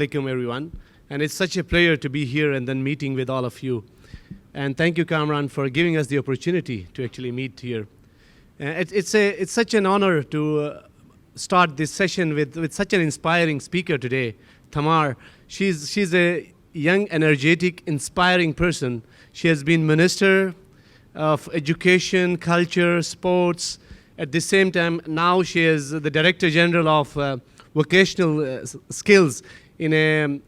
alaikum, everyone. And it's such a pleasure to be here and then meeting with all of you. And thank you, Kamran, for giving us the opportunity to actually meet here. It's such an honor to start this session with such an inspiring speaker today, Tamar. She's a young, energetic, inspiring person. She has been Minister of Education, Culture, Sports. At the same time, now she is the Director General of Vocational Skills in a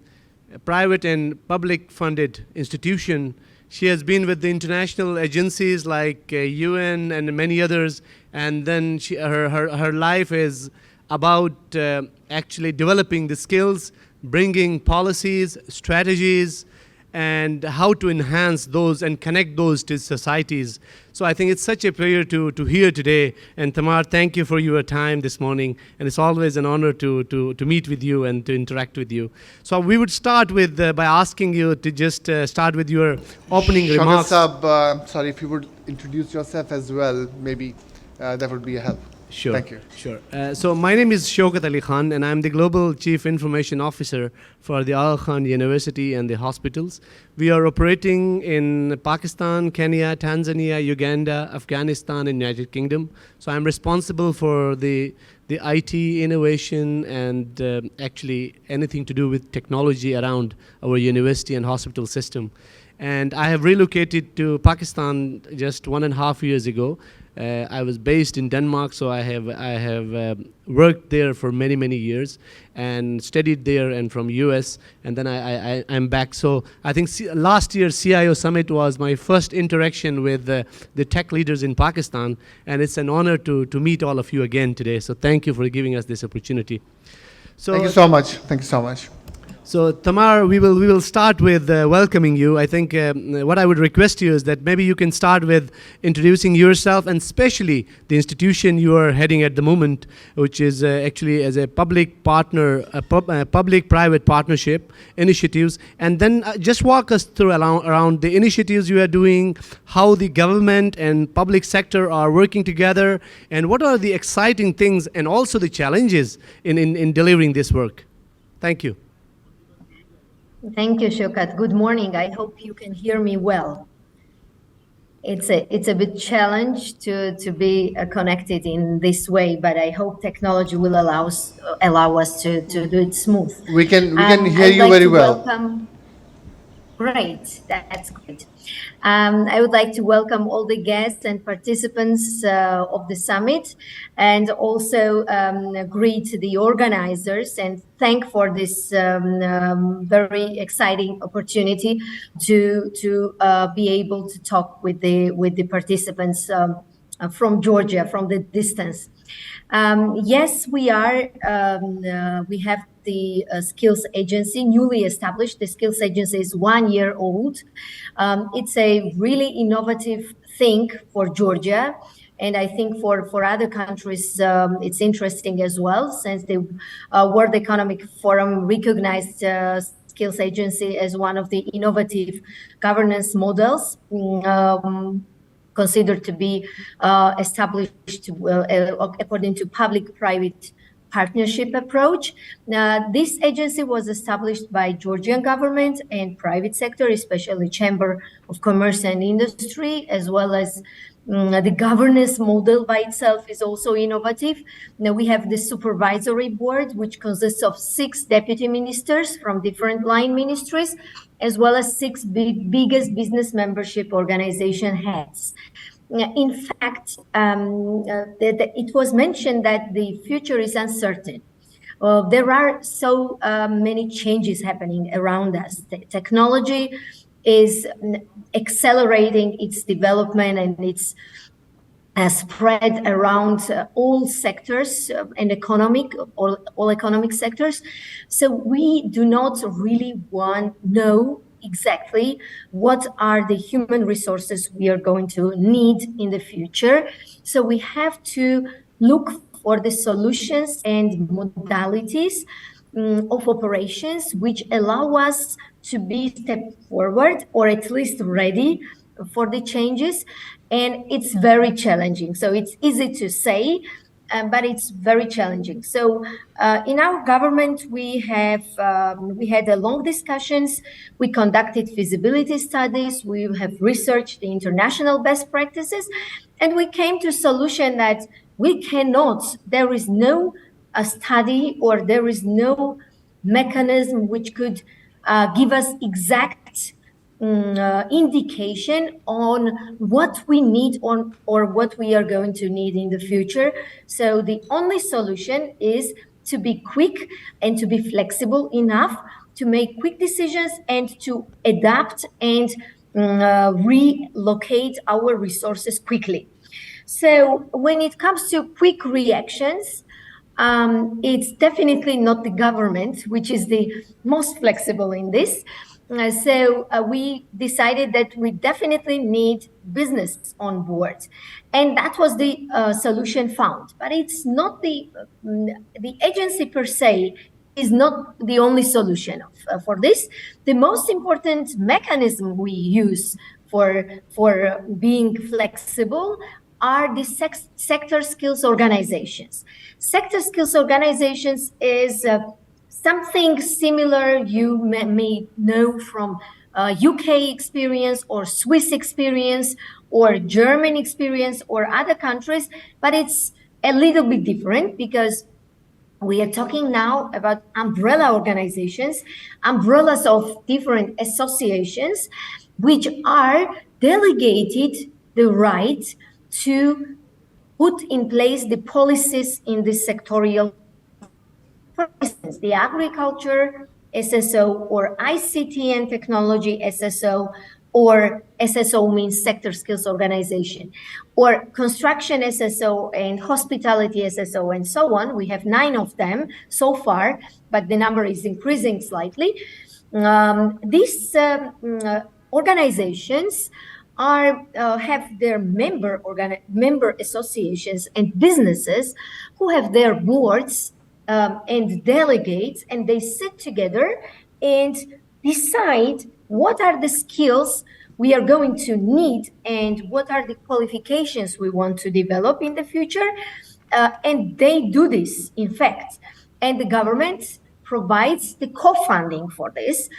private and public funded institution. She has been with the international agencies like UN and many others, and then her life is about actually developing the skills, bringing policies, strategies, and how to enhance those and connect those to societies. So I think it's such a pleasure to hear today. And Tamar, thank you for your time this morning. And it's always an honor to meet with you and to interact with you. So we would start with by asking you to just start with your opening remarks. Shaukat, sorry, if you would introduce yourself as well, maybe that would be a help. Sure. Thank you. Sure. So my name is Shaukat Ali Khan, and I'm the Global Chief Information Officer for the Aga Khan University and the hospitals. We are operating in Pakistan, Kenya, Tanzania, Uganda, Afghanistan, and United Kingdom. So I'm responsible for the IT innovation and actually anything to do with technology around our university and hospital system. And I have relocated to Pakistan just 1.5 years ago. I was based in Denmark, so I have worked there for many years and studied there, and from US, and then I'm back. So I think last year's CIO Summit was my first interaction with the tech leaders in Pakistan, and it's an honor to meet all of you again today. So thank you for giving us this opportunity. So thank you so much. Thank you so much. So Tamar, we will start with welcoming you. I think what I would request you is that maybe you can start with introducing yourself, and especially the institution you are heading at the moment, which is actually as a public partner, public-private partnership initiatives, and then just walk us through around the initiatives you are doing, how the government and public sector are working together, and what are the exciting things and also the challenges in delivering this work. Thank you. Thank you, Shaukat. Good morning. I hope you can hear me well. It's a bit challenge to be connected in this way, but I hope technology will allow us to do it smooth. We can hear you very well. Great, that's great. I would like to welcome all the guests and participants of the summit, and also greet the organizers and thank for this very exciting opportunity to be able to talk with the participants from Georgia, from the distance. Yes, we are. We have the skills agency, newly established. The skills agency is 1 year old. It's a really innovative thing for Georgia, and I think for other countries it's interesting as well, since the World Economic Forum recognized skills agency as one of the innovative governance models considered to be established according to public-private partnership approach. Now, this agency was established by Georgian government and private sector, especially Chamber of Commerce and Industry, as well as the governance model by itself is also innovative. Now we have the supervisory board, which consists of 6 deputy ministers from different line ministries, as well as 6 biggest business membership organization heads. In fact, it was mentioned that the future is uncertain. There are so many changes happening around us. The technology is accelerating its development, and it's spread around all sectors and all economic sectors. So we do not really know exactly what are the human resources we are going to need in the future. So we have to look for the solutions and modalities of operations which allow us to be step forward, or at least ready for the changes. And it's very challenging. So it's easy to say, but it's very challenging. So in our government, we had a long discussions. We conducted feasibility studies. We have researched the international best practices, and we came to a solution that we cannot, there is no study or there is no mechanism which could give us exact indication on what we need on or what we are going to need in the future. So the only solution is to be quick and to be flexible enough to make quick decisions and to adapt and relocate our resources quickly. So when it comes to quick reactions, it's definitely not the government, which is the most flexible in this. So we decided that we definitely need business on board, and that was the solution found. But it's not the agency per se is not the only solution for this. The most important mechanism we use for being flexible are the sector skills organizations. Sector skills organizations is something similar you may know from UK experience or Swiss experience or German experience or other countries, but it's a little bit different because we are talking now about umbrella organizations, umbrellas of different associations, which are delegated the right to put in place the policies in this sectorial. For instance, the agriculture SSO or ICT and technology SSO, or SSO means sector skills organization, or construction SSO and hospitality SSO and so on. We have 9 of them so far, but the number is increasing slightly. These organizations have their member associations and businesses who have their boards and delegates, and they sit together and decide what are the skills we are going to need and what are the qualifications we want to develop in the future. And they do this, in fact, and the government provides the co-funding for this,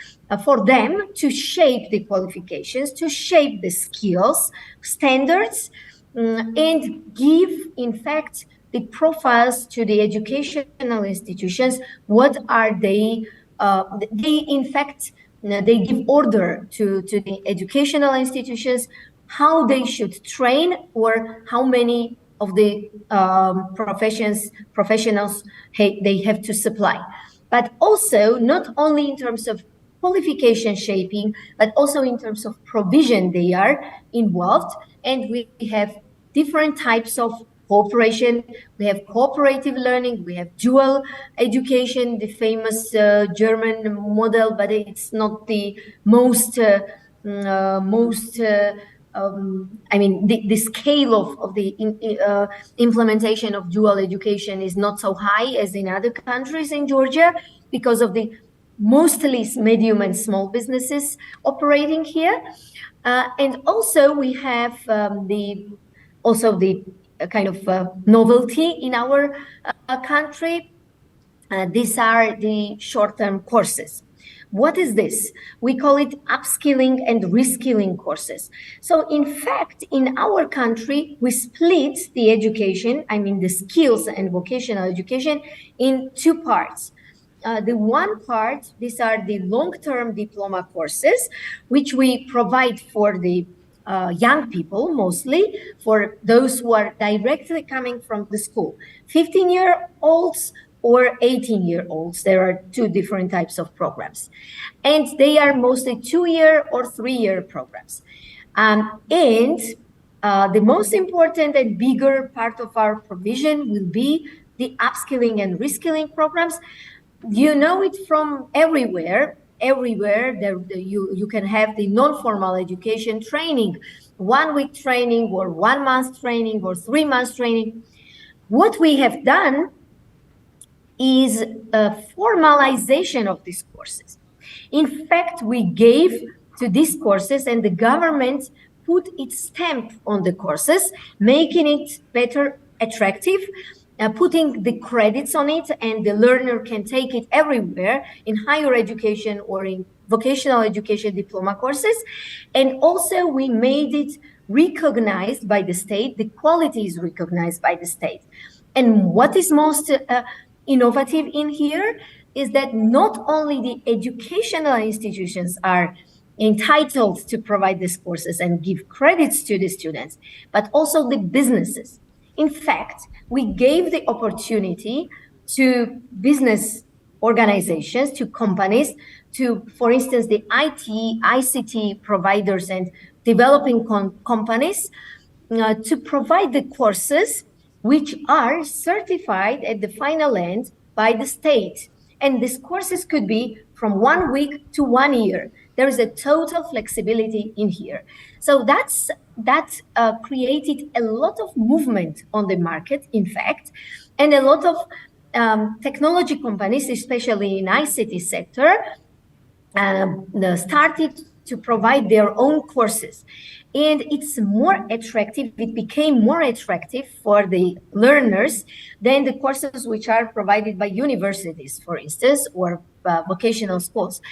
for them to shape the qualifications, to shape the skills, standards, and give, in fact, the profiles to the educational institutions. What are they? In fact, they give order to the educational institutions how they should train or how many of the professionals they have to supply. But also not only in terms of qualification shaping, but also in terms of provision they are involved. And we have different types of cooperation. We have cooperative learning, we have dual education, the famous German model, but it's not the most, the scale of the implementation of dual education is not so high as in other countries in Georgia because of the mostly medium and small businesses operating here. And also we have the kind of novelty in our country. These are the short-term courses. What is this? We call it upskilling and reskilling courses. So in fact, in our country, we split the education, the skills and vocational education, in 2 parts. The one part, these are the long-term diploma courses, which we provide for the young people, mostly for those who are directly coming from the school, 15-year-olds or 18-year-olds. There are 2 different types of programs, and they are mostly 2-year or 3-year programs. The most important and bigger part of our provision will be the upskilling and reskilling programs. You know it from everywhere. You can have the non-formal education training, 1-week training or 1 month training or 3 months training. What we have done is a formalization of these courses. In fact, we gave to these courses, and the government put its stamp on the courses, making it better attractive putting the credits on it, and the learner can take it everywhere in higher education or in vocational education diploma courses. And also we made it recognized by the state. The quality is recognized by the state. And what is most innovative in here is that not only the educational institutions are entitled to provide these courses and give credits to the students, but also the businesses. In fact, we gave the opportunity to business organizations, to companies, to, for instance, the IT, ICT providers and developing companies to provide the courses which are certified at the final end by the state. And these courses could be from 1 week to 1 year. There is a total flexibility in here. So that created a lot of movement on the market, in fact, and a lot of technology companies, especially in ICT sector, started to provide their own courses. And it's more attractive, it became more attractive for the learners than the courses which are provided by universities, for instance, or vocational schools.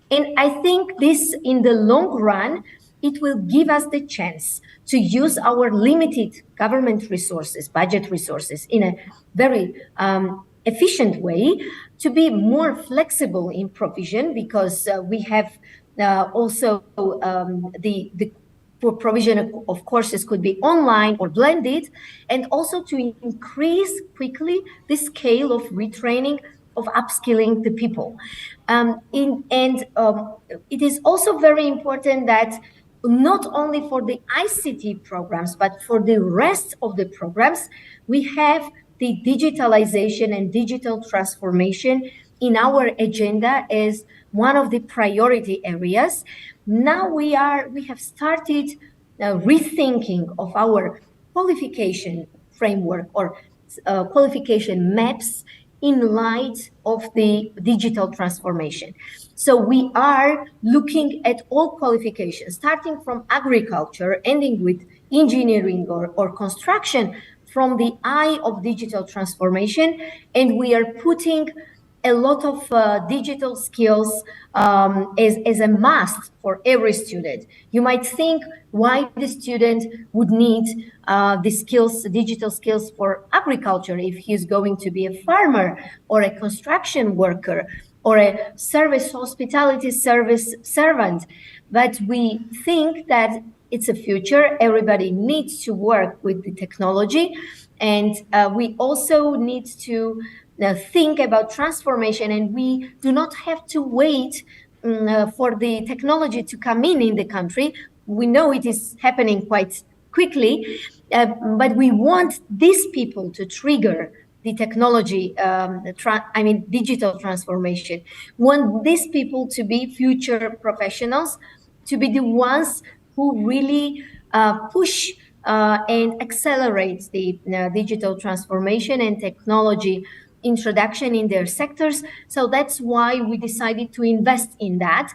And I think this, in the long run, it will give us the chance to use our limited government resources, budget resources, in a very efficient way, to be more flexible in provision, because we have also the provision of courses could be online or blended, and also to increase quickly the scale of retraining, of upskilling the people. It is also very important that not only for the ICT programs, but for the rest of the programs, we have the digitalization and digital transformation in our agenda as one of the priority areas. Now we have started rethinking of our qualification framework or qualification maps in light of the digital transformation. So we are looking at all qualifications, starting from agriculture, ending with engineering or construction, from the eye of digital transformation. And we are putting a lot of digital skills as a must for every student. You might think why the student would need the skills, digital skills for agriculture, if he's going to be a farmer or a construction worker or a service, hospitality service servant. But we think that it's a future. Everybody needs to work with the technology. And we also need to think about transformation, and we do not have to wait for the technology to come in the country. We know it is happening quite quickly, but we want these people to trigger the technology, digital transformation. We want these people to be future professionals, to be the ones who really push and accelerate the digital transformation and technology introduction in their sectors. So that's why we decided to invest in that.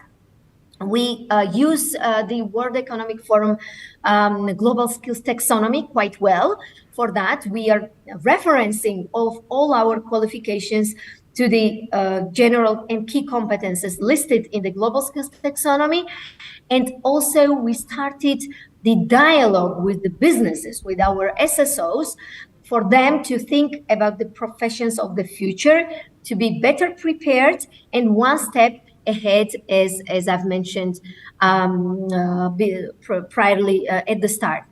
We use the World Economic Forum Global Skills Taxonomy quite well. For that, we are referencing of all our qualifications to the general and key competences listed in the Global Skills Taxonomy. And also we started the dialogue with the businesses, with our SSOs, for them to think about the professions of the future, to be better prepared and one step ahead, as I've mentioned priorly at the start.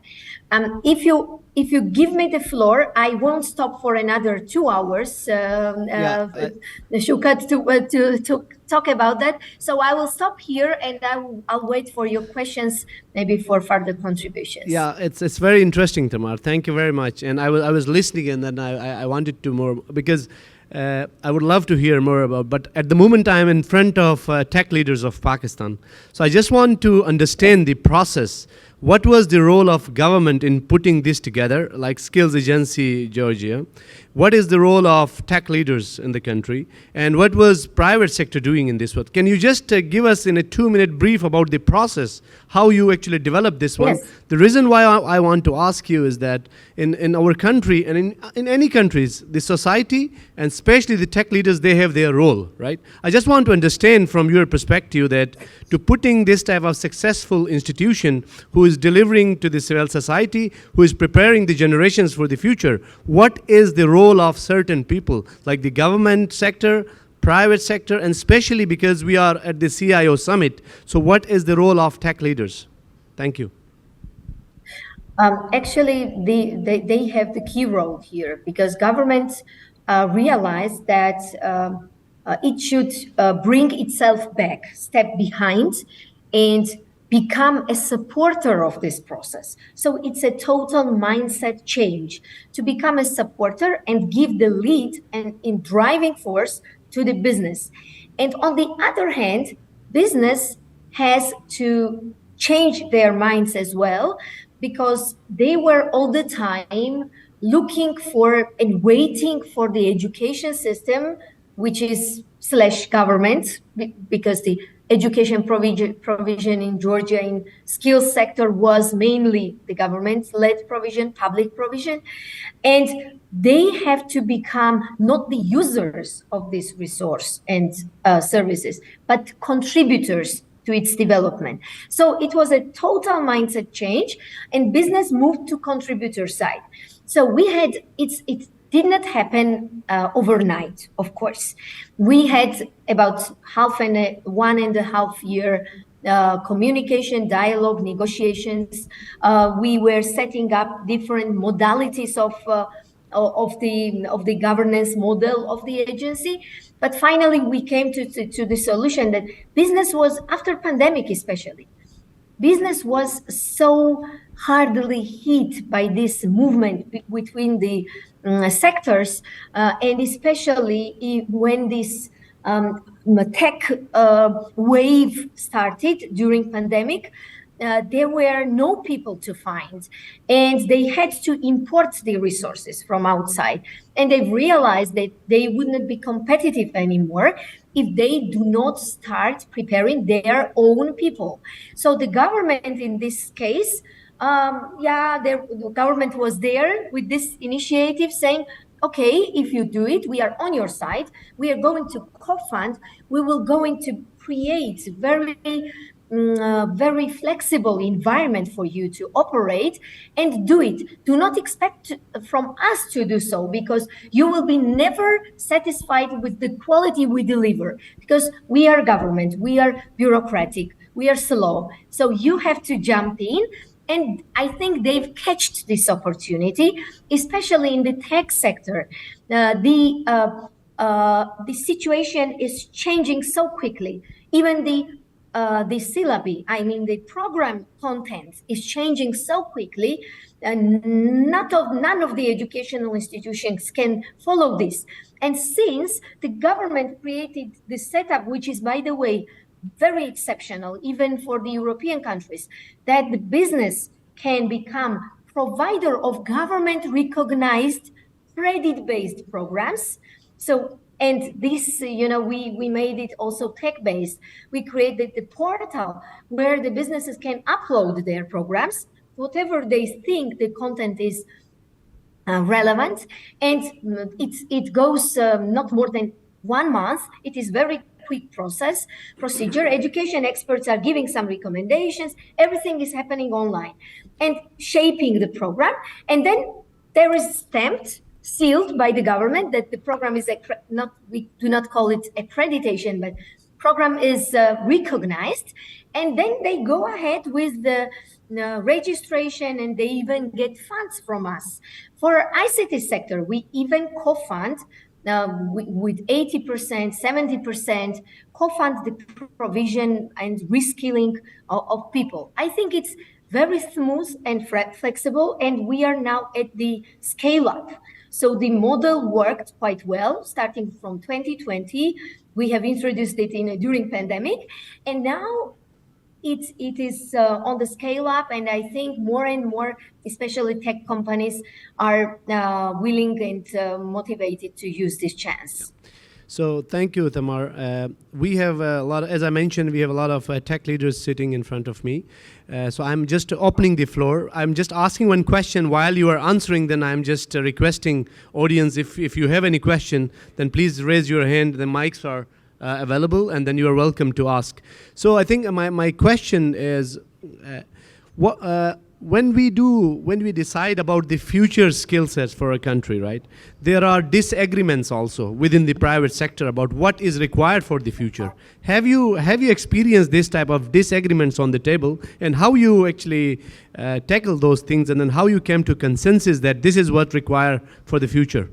If you give me the floor, I won't stop for another 2 hours, Shaukat, to talk about that. So I will stop here, and I'll wait for your questions, maybe for further contributions. Yeah, it's very interesting, Tamar. Thank you very much. And I was listening, and then I wanted to more, because I would love to hear more about, but at the moment I'm in front of tech leaders of Pakistan. So I just want to understand the process. what was the role of government in putting this together, like Skills Agency Georgia? What is the role of tech leaders in the country? And what was private sector doing in this one? Can you just give us in a 2-minute brief about the process, how you actually developed this one? Yes. The reason why I want to ask you is that in our country and in any countries, the society and especially the tech leaders, they have their role, right? I just want to understand from your perspective that to putting this type of successful institution who is delivering to the civil society, who is preparing the generations for the future, what is the role of certain people, like the government sector, private sector, and especially because we are at the CIO Summit, so what is the role of tech leaders? Thank you. Actually, they have the key role here because governments realize that it should bring itself back, step behind, and become a supporter of this process. So it's a total mindset change to become a supporter and give the lead and in driving force to the business. And on the other hand, business has to change their minds as well, because they were all the time looking for and waiting for the education system, which is / government, because the education provision in Georgia in skills sector was mainly the government-led provision, public provision, and they have to become not the users of this resource and services, but contributors to its development. So it was a total mindset change, and business moved to contributor side. So we had, it did not happen overnight, of course. We had about 1.5 year communication, dialogue, negotiations. We were setting up different modalities of the governance model of the agency. But finally, we came to the solution that business was, after pandemic especially, business was so hardly hit by this movement between the sectors, and especially when this tech wave started during pandemic, there were no people to find, and they had to import the resources from outside. And they realized that they would not be competitive anymore if they do not start preparing their own people. So the government in this case, the government was there with this initiative saying, okay, if you do it, we are on your side. We are going to co-fund. We will going to create very flexible environment for you to operate and do it. Do not expect from us to do so, because you will be never satisfied with the quality we deliver, because we are government, we are bureaucratic, we are slow. So you have to jump in. And I think they've catched this opportunity, especially in the tech sector. The situation is changing so quickly. Even the syllabi, I mean the program content, is changing so quickly, and none of the educational institutions can follow this. And since the government created the setup, which is, by the way, very exceptional, even for the European countries, that the business can become provider of government-recognized credit-based programs. So, and this, we made it also tech-based. We created the portal where the businesses can upload their programs, whatever they think the content is relevant, and it goes not more than 1 month. It is very quick procedure. Education experts are giving some recommendations. Everything is happening online and shaping the program. And then there is stamped, sealed by the government that the program is we do not call it accreditation, but program is recognized. And then they go ahead with the registration, and they even get funds from us. For ICT sector, we even co-fund with 80%, 70%, co-fund the provision and reskilling of people. I think it's very smooth and flexible, and we are now at the scale up. So the model worked quite well, starting from 2020. We have introduced it during pandemic, and now it is on the scale up, and I think more and more, especially tech companies, are willing and motivated to use this chance. So thank you, Tamar. We have a lot, as I mentioned, we have a lot of tech leaders sitting in front of me. So I'm just opening the floor. I'm just asking one question while you are answering, then I'm just requesting audience, if you have any question, then please raise your hand. The mics are available, and then you are welcome to ask. So I think my question is, when we decide about the future skill sets for a country, right, there are disagreements also within the private sector about what is required for the future. Have you experienced this type of disagreements on the table, and how you actually tackle those things, and then how you came to consensus that this is what required for the future?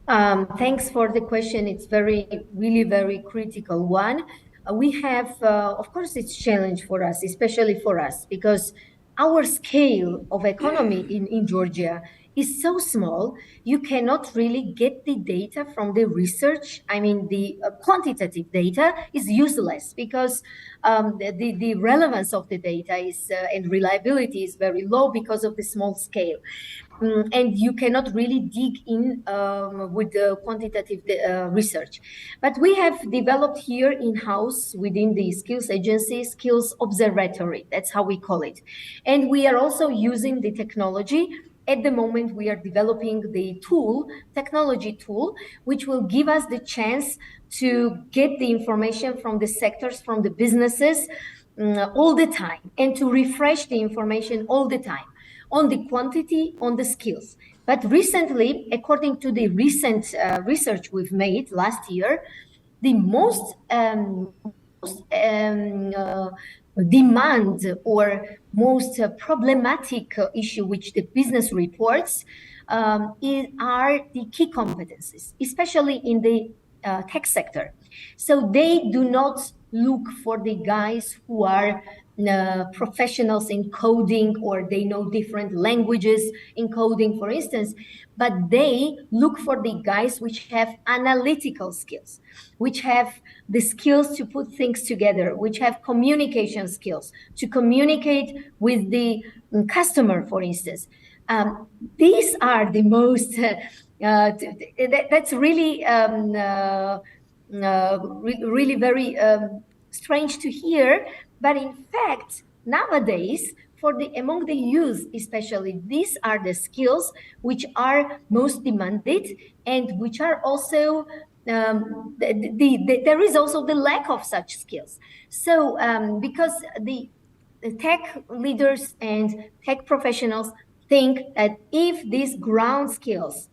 Thanks for the question. It's really very critical one. We have, of course, it's a challenge for us, especially for us, because our scale of economy in Georgia is so small. You cannot really get the data from the research. I mean, the quantitative data is useless, because the relevance of the data is and reliability is very low because of the small scale. And you cannot really dig in with the quantitative research. But we have developed here in-house within the skills agency, skills observatory, that's how we call it. And we are also using the technology. At the moment, we are developing the technology tool, which will give us the chance to get the information from the sectors, from the businesses all the time, and to refresh the information all the time on the quantity, on the skills. But recently, according to the recent research we've made last year, the most demand or most problematic issue which the business reports are the key competencies, especially in the tech sector. So they do not look for the guys who are professionals in coding, or they know different languages in coding, for instance, but they look for the guys which have analytical skills, which have the skills to put things together, which have communication skills, to communicate with the customer, for instance. These are the most, that's really, really very strange to hear. But in fact, nowadays, among the youth especially, these are the skills which are most demanded, and which are also there is also the lack of such skills. So because the tech leaders and tech professionals think that if these ground skills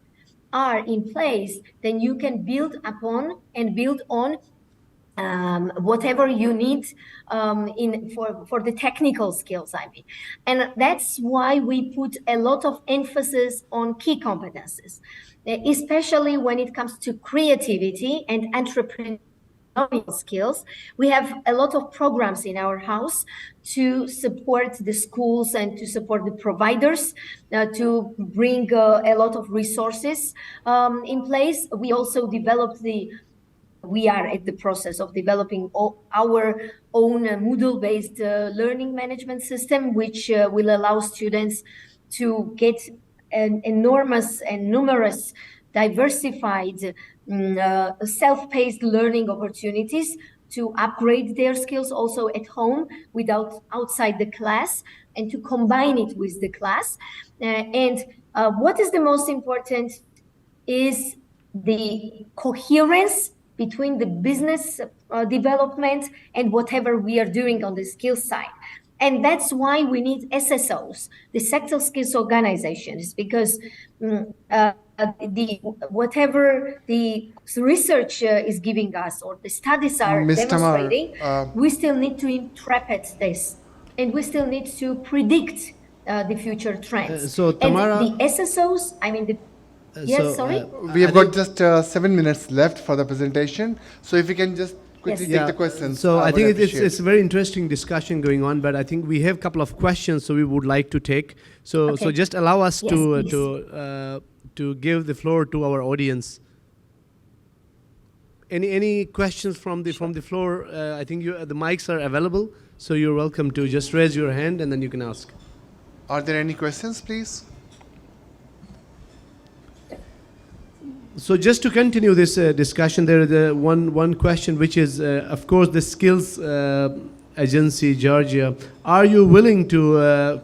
are in place, then you can build upon and build on whatever you need for the technical skills, I mean. And that's why we put a lot of emphasis on key competencies, especially when it comes to creativity and entrepreneurial skills. We have a lot of programs in our house to support the schools and to support the providers, to bring a lot of resources in place. We also developed we are at the process of developing our own Moodle-based learning management system, which will allow students to get an enormous and numerous diversified self-paced learning opportunities to upgrade their skills also at home without outside the class, and to combine it with the class. And what is the most important is the coherence between the business development and whatever we are doing on the skills side. And that's why we need SSOs, the sector skills organizations, because whatever the research is giving us, or the studies are Ms. demonstrating, Tamar, we still need to interpret this, and we still need to predict the future trends. So Tamara, and the SSOs, I mean, yes, sorry? we have got just 7 minutes left for the presentation. So if you can just quickly Yes. take the questions. So I would think appreciate. it's a very interesting discussion going on, but I think we have a couple of questions, so we would like to take. So Okay. so just allow us Yes, to give the floor to our audience. Any questions from the floor? I think the mics are available, so you're welcome to just raise your hand and then you can ask. Are there any questions, please? So just to continue this discussion, there is one question, which is, of course, the skills agency, Georgia. Are you willing to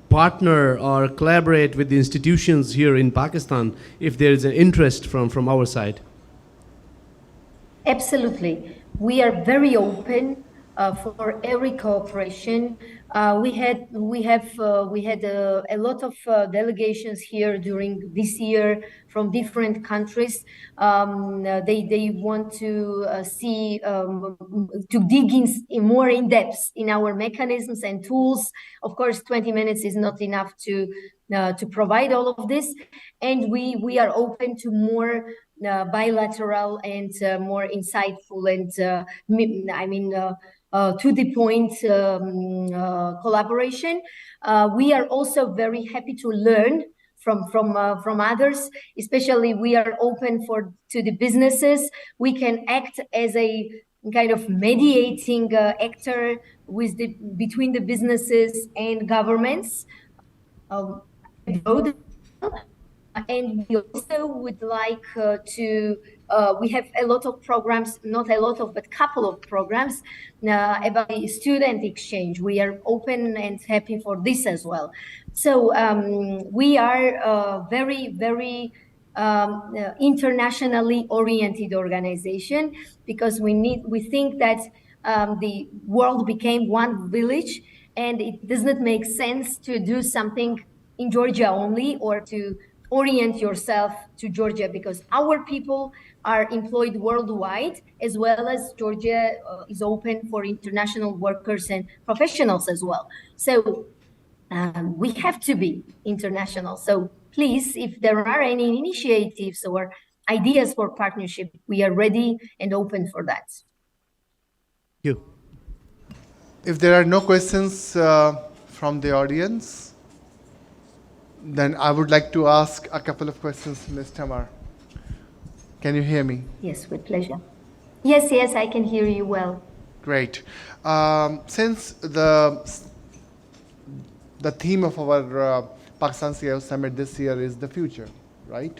partner or collaborate with the institutions here in Pakistan if there is an interest from our side? Absolutely. We are very open for every cooperation. We had a lot of delegations here during this year from different countries. They want to see to dig in more in depth in our mechanisms and tools. Of course, 20 minutes is not enough to provide all of this, and we are open to more bilateral and more insightful and to the point collaboration. We are also very happy to learn from others. Especially, we are open to the businesses. We can act as a kind of mediating actor between the businesses and governments. And we also would like to, we have a lot of programs, not a lot of, but couple of programs about student exchange. We are open and happy for this as well. So we are very, very internationally oriented organization, because we think that the world became one village, and it does not make sense to do something in Georgia only, or to orient yourself to Georgia, because our people are employed worldwide, as well as Georgia is open for international workers and professionals as well. So we have to be international. So please, if there are any initiatives or ideas for partnership, we are ready and open for that. Thank you. If there are no questions from the audience, then I would like to ask a couple of questions, Ms. Tamar. Can you hear me? Yes, with pleasure. Yes, I can hear you well. Great. Since the theme of our Pakistan CIO Summit this year is the future, right?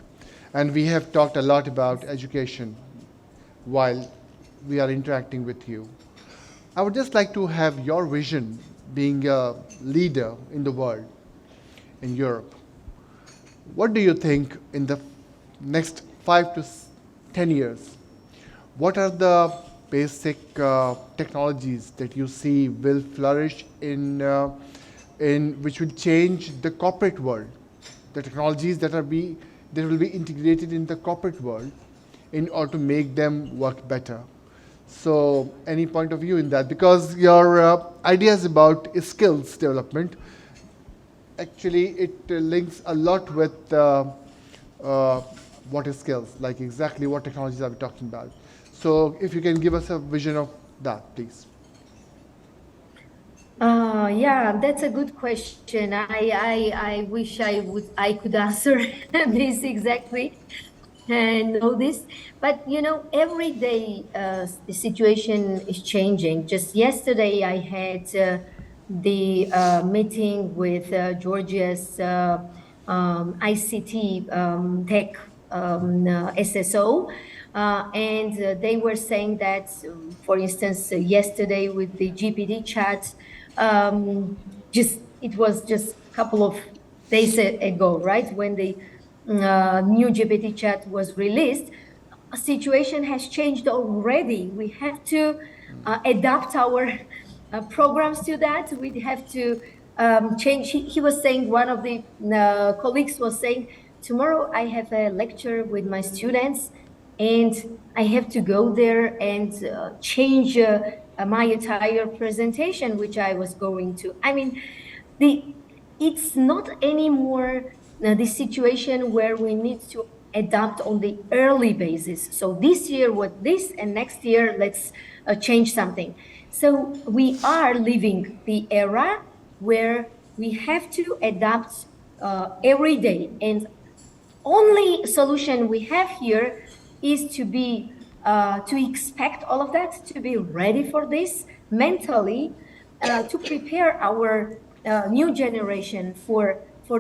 And we have talked a lot about education while we are interacting with you. I would just like to have your vision, being a leader in the world, in Europe. What do you think in the next 5 to 10 years? What are the basic technologies that you see will flourish in which will change the corporate world? The technologies that will be integrated in the corporate world in order to make them work better. So any point of view in that? Because your ideas about skills development, actually it links a lot with what is skills, like exactly what technologies are we talking about. So if you can give us a vision of that, please. Yeah, that's a good question. I wish I could answer this exactly and know this, but every day the situation is changing. Just yesterday I had the meeting with Georgia's ICT tech SSO, and they were saying that, for instance, yesterday with the GPT chat, it was just a couple of days ago, right, when the new GPT chat was released, a situation has changed already. We have to adapt our programs to that. We have to change. He was saying, one of the colleagues was saying, tomorrow I have a lecture with my students and I have to go there and change my entire presentation, which I was going to. I mean, it's not anymore the situation where we need to adapt on the early basis. So this year what this, and next year let's change something. So we are living the era where we have to adapt every day, and only solution we have here is to be to expect all of that, to be ready for this mentally, to prepare our new generation for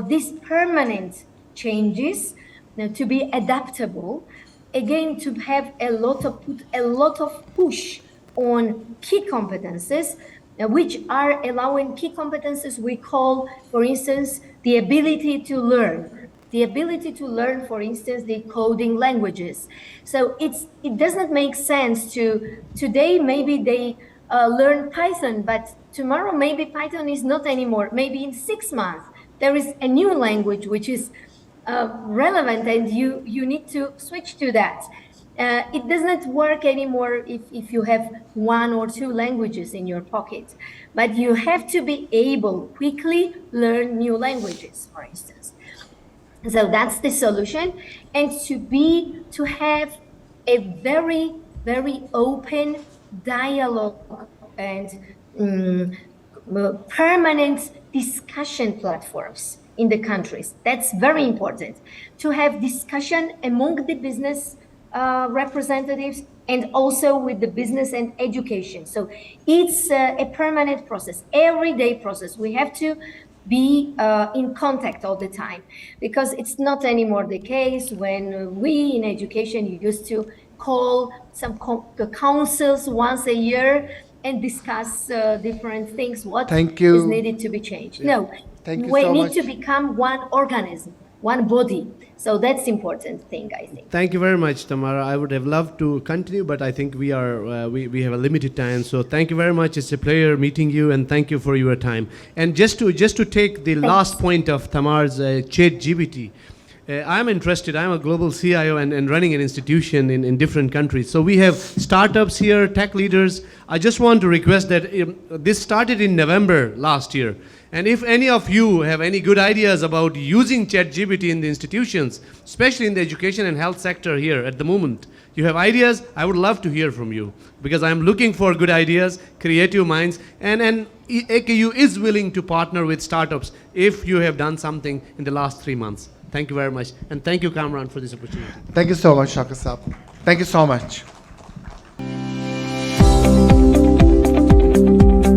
these permanent changes, to be adaptable, again, to have put a lot of push on key competences, which are allowing key competences we call, for instance, the ability to learn. The ability to learn, for instance, the coding languages. So it doesn't make sense today maybe they learn Python, but tomorrow maybe Python is not anymore. Maybe in 6 months, there is a new language which is relevant and you need to switch to that. It does not work anymore if you have 1 or 2 languages in your pocket, but you have to be able quickly learn new languages, for instance. So that's the solution, and to have a very, very open dialogue and permanent discussion platforms in the countries. That's very important, to have discussion among the business representatives and also with the business and education. So it's a permanent process, everyday process. We have to be in contact all the time, because it's not anymore the case when we in education used to call some councils once a year and discuss different things, what is needed to be changed. Yeah. No, we need to become one organism, one body. So that's important thing, I think. Thank you very much, Tamara. I would have loved to continue, but I think we have a limited time. So thank you very much. It's a pleasure meeting you, and thank you for your time. And just to take the last point of Tamar's ChatGPT, I'm interested. I'm a global CIO and running an institution in different countries. So we have startups here, tech leaders. I just want to request that this started in November last year. And if any of you have any good ideas about using ChatGPT in the institutions, especially in the education and health sector here at the moment, you have ideas, I would love to hear from you, because I'm looking for good ideas, creative minds, and AKU is willing to partner with startups if you have done something in the last 3 months. Thank you very much. And thank you, Kamran, for this opportunity. Thank you so much, Shaukat Saab. Thank you so much.